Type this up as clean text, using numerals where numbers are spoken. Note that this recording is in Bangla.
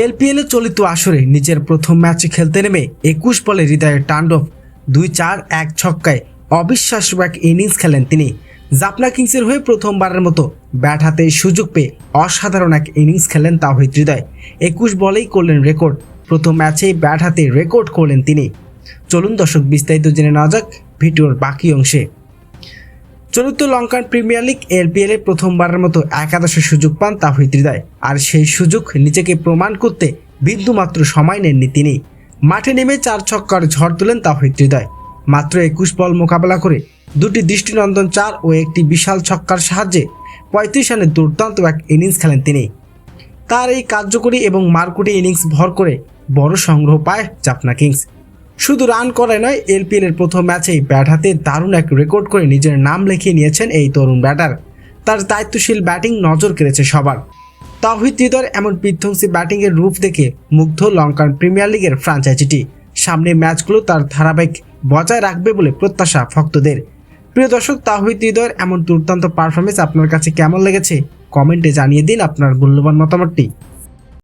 এলপিএলে চলিত আসরে নিজের প্রথম ম্যাচে খেলতে নেমে 21 বলে হৃদয়ের তাণ্ডব, 2-4-1 ছক্কায় অবিশ্বাস্য এক ইনিংস খেলেন তিনি। জাফনা কিংসের হয়ে প্রথমবারের মতো ব্যাট হাতে সুযোগ পেয়ে অসাধারণ এক ইনিংস খেলেন তাওহিদ হৃদয়। 21 বলেই করলেন রেকর্ড, প্রথম ম্যাচেই ব্যাট হাতে রেকর্ড করলেন তিনি। চলুন দর্শক বিস্তারিত জেনে নেওয়া যাক ভিডিওর বাকি অংশে। চলিত লঙ্কান প্রিমিয়ার লিগ এলপিএলে প্রথমবারের মতো একাদশে সুযোগ পান তাওহিদ হৃদয়, আর সেই সুযোগ নিজেকে প্রমাণ করতে বিন্দুমাত্র সময় নেননি তিনি। মাঠে নেমে 4 ছক্কার ঝড় তোলেন তাওহিদ হৃদয়। মাত্র 21 বল মোকাবেলা করে 2টি দৃষ্টিনন্দন 4 ও একটি বিশাল ছক্কার সাহায্যে 35 রানের দুর্দান্ত এক ইনিংস খেলেন তিনি। তার এই কার্যকরী এবং মারকুটে ইনিংস ভর করে বড় সংগ্রহ পায় জাফনা কিংস। শুধু রান করে নয়, এলপিএলের প্রথম ম্যাচেই ব্যাট হাতে দারুণ এক রেকর্ড করে নিজের নাম লিখিয়ে নিয়েছেন এই তরুণ ব্যাটার। তার দায়িত্বশীল ব্যাটিং নজর কেড়েছে সবার। তাওহিদ হৃদয়ের এমন বিধ্বংসী ব্যাটিংয়ের রূপ দেখে মুগ্ধ লঙ্কান প্রিমিয়ার লিগের ফ্র্যাঞ্চাইজিটি। সামনের ম্যাচগুলো তার ধারাবাহিক বজায় রাখবে বলে প্রত্যাশা ভক্তদের। প্রিয় দর্শক, তাওহিদ হৃদয়ের এমন দুর্দান্ত পারফরমেন্স আপনার কাছে কেমন লেগেছে কমেন্টে জানিয়ে দিন আপনার মূল্যবান মতামতটি।